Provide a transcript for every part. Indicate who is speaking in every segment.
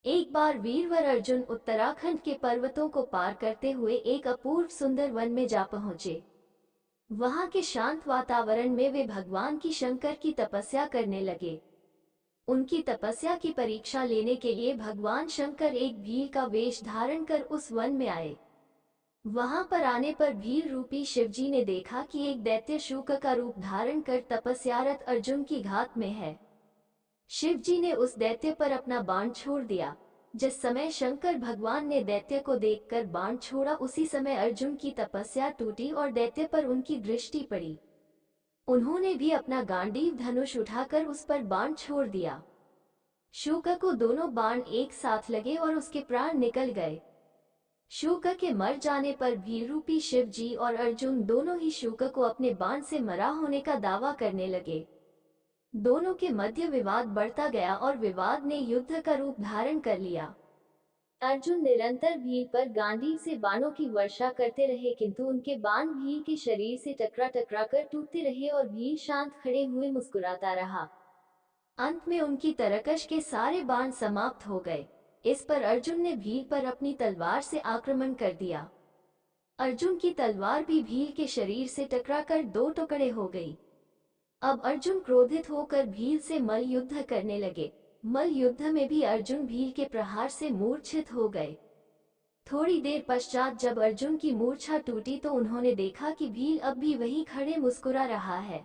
Speaker 1: एक बार वीरवर अर्जुन उत्तराखंड के पर्वतों को पार करते हुए एक अपूर्व सुंदर वन में जा पहुंचे। वहां के शांत वातावरण में वे भगवान की शंकर की तपस्या करने लगे। उनकी तपस्या की परीक्षा लेने के लिए भगवान शंकर एक भील का वेश धारण कर उस वन में आए। वहां पर आने पर भील रूपी शिवजी ने देखा कि एक दैत्य शूक का रूप धारण कर तपस्यारत अर्जुन की घात में है। शिवजी ने उस दैत्य पर अपना बाण छोड़ दिया। जिस समय शंकर भगवान ने दैत्य को देखकर बाण छोड़ा, उसी समय अर्जुन की तपस्या टूटी और दैत्य पर उनकी दृष्टि पड़ी। उन्होंने भी अपना गांडीव धनुष उठाकर उस पर बाण छोड़ दिया। शूक को दोनों बाण एक साथ लगे और उसके प्राण निकल गए। शूक के मर जाने पर भील रूपी शिवजी और अर्जुन दोनों ही शूक को अपने बाण से मरा होने का दावा करने लगे। दोनों के मध्य विवाद बढ़ता गया और विवाद ने युद्ध का रूप धारण कर लिया। अर्जुन निरंतर भील पर गांडीव से बाणों की वर्षा करते रहे, किंतु उनके बाण भील के शरीर से टकरा टकरा कर टूटते रहे और भील शांत खड़े हुए मुस्कुराता रहा। अंत में उनकी तरकश के सारे बाण समाप्त हो गए। इस पर अर्जुन ने भील पर अपनी तलवार से आक्रमण कर दिया। अर्जुन की तलवार भी भील के शरीर से टकराकर दो टुकड़े हो गई। अब अर्जुन क्रोधित होकर भील से मल युद्ध करने लगे। मल युद्ध में भी अर्जुन भील के प्रहार से मूर्छित हो गए। थोड़ी देर पश्चात जब अर्जुन की मूर्छा टूटी तो उन्होंने देखा कि भील अब भी वहीं खड़े मुस्कुरा रहा है।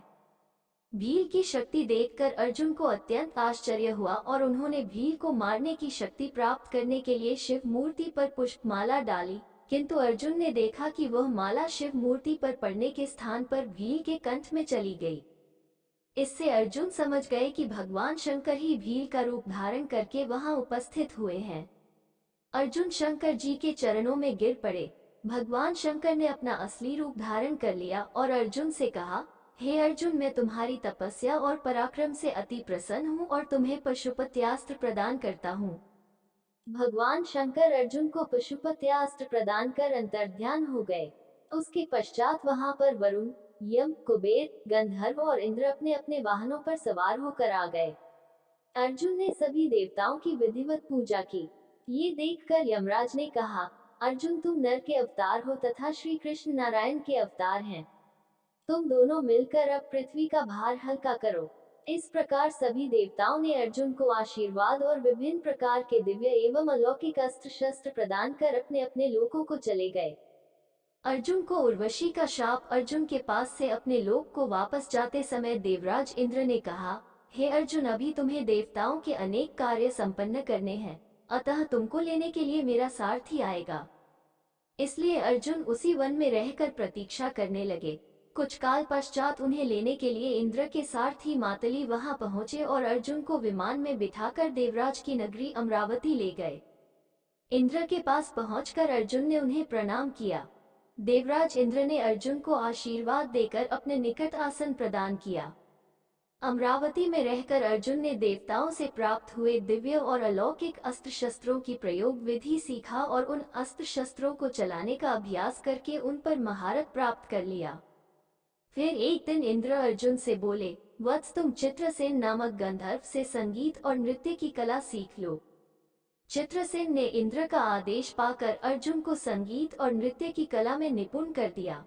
Speaker 1: भील की शक्ति देखकर अर्जुन को अत्यंत आश्चर्य हुआ और उन्होंने भील को मारने की शक्ति प्राप्त करने के लिए शिव मूर्ति पर पुष्पमाला डाली, किंतु अर्जुन ने देखा कि वह माला शिव मूर्ति पर पड़ने के स्थान पर भील के कंठ में चली गई। इससे अर्जुन समझ गए कि भगवान शंकर ही भील का रूप धारण करके वहां उपस्थित हुए हैं। अर्जुन शंकर जी के चरणों में गिर पड़े। भगवान शंकर ने अपना असली रूप धारण कर लिया और अर्जुन से कहा, हे अर्जुन, मैं तुम्हारी तपस्या और पराक्रम से अति प्रसन्न हूँ और तुम्हें पशुपत्यास्त्र प्रदान करता हूँ। भगवान शंकर अर्जुन को पशुपत्यास्त्र प्रदान कर अंतर्ध्यान हो गए। उसके पश्चात वहां पर वरुण, यम, कुबेर, गंधर्व और इंद्र अपने अपने वाहनों पर सवार होकर आ गए। अर्जुन ने सभी देवताओं की विधिवत पूजा की। ये देखकर यमराज ने कहा, अर्जुन, तुम नर के अवतार हो तथा श्री कृष्ण नारायण के अवतार हैं। तुम दोनों मिलकर अब पृथ्वी का भार हल्का करो। इस प्रकार सभी देवताओं ने अर्जुन को आशीर्वाद और विभिन्न प्रकार के दिव्य एवं अलौकिक अस्त्र शस्त्र प्रदान कर अपने अपने लोकों को चले गए। अर्जुन को उर्वशी का शाप। अर्जुन के पास से अपने लोक को वापस जाते समय देवराज इंद्र ने कहा, हे अर्जुन, अभी तुम्हें देवताओं के अनेक कार्य संपन्न करने हैं, अतः तुमको लेने के लिए मेरा सारथी आएगा। इसलिए अर्जुन उसी वन में रहकर प्रतीक्षा करने लगे। कुछ काल पश्चात उन्हें लेने के लिए इंद्र के सारथी मातली वहां पहुंचे और अर्जुन को विमान में बिठाकर देवराज की नगरी अमरावती ले गए। इंद्र के पास पहुंचकर अर्जुन ने उन्हें प्रणाम किया। देवराज इंद्र ने अर्जुन को आशीर्वाद देकर अपने निकट आसन प्रदान किया। अमरावती में रहकर अर्जुन ने देवताओं से प्राप्त हुए दिव्य और अलौकिक अस्त्र शस्त्रों की प्रयोग विधि सीखा और उन अस्त्र शस्त्रों को चलाने का अभ्यास करके उन पर महारत प्राप्त कर लिया। फिर एक दिन इंद्र अर्जुन से बोले, वत्स, तुम चित्रसेन नामक गंधर्व से संगीत और नृत्य की कला सीख लो। चित्रसेन ने इंद्र का आदेश पाकर अर्जुन को संगीत और नृत्य की कला में निपुण कर दिया।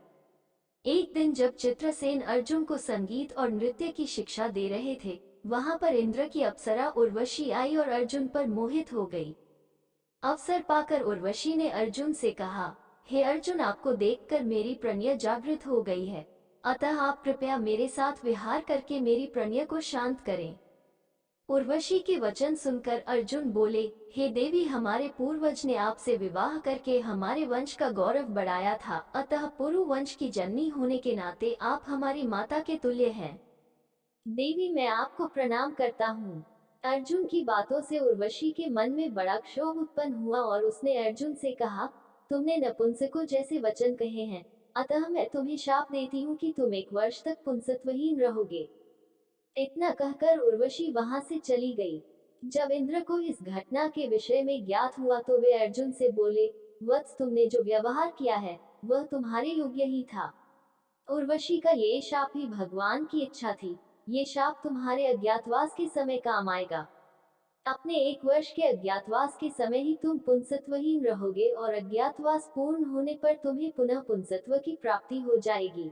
Speaker 1: एक दिन जब चित्रसेन अर्जुन को संगीत और नृत्य की शिक्षा दे रहे थे, वहां पर इंद्र की अप्सरा उर्वशी आई और अर्जुन पर मोहित हो गई। अवसर पाकर उर्वशी ने अर्जुन से कहा, हे अर्जुन, आपको देखकर मेरी प्रणय जागृत हो गई है, अतः आप कृपया मेरे साथ विहार करके मेरी प्रणय को शांत करें। उर्वशी के वचन सुनकर अर्जुन बोले, हे देवी, हमारे पूर्वज ने आपसे विवाह करके हमारे वंश का गौरव बढ़ाया था, अतः पुरु वंश की जननी होने के नाते आप हमारी माता के तुल्य हैं। देवी, मैं आपको प्रणाम करता हूँ। अर्जुन की बातों से उर्वशी के मन में बड़ा क्षोभ उत्पन्न हुआ और उसने अर्जुन से कहा, तुमने नपुंसकों जैसे वचन कहे हैं, अतः मैं तुम्हें शाप देती हूँ कि तुम 1 वर्ष तक पुंसत्वहीन रहोगे। इतना कहकर उर्वशी वहां से चली गई। जब इंद्र को इस घटना के विषय में ज्ञात हुआ तो वे अर्जुन से बोले, वत्स, तुमने जो व्यवहार किया है वह तुम्हारे योग्य ही था। उर्वशी का ये शाप ही भगवान की इच्छा थी। ये शाप तुम्हारे अज्ञातवास के समय काम आएगा। अपने 1 वर्ष के अज्ञातवास के समय ही तुम पुंसत्वहीन रहोगे और अज्ञातवास पूर्ण होने पर तुम्हें पुनः पुंसत्व की प्राप्ति हो जाएगी।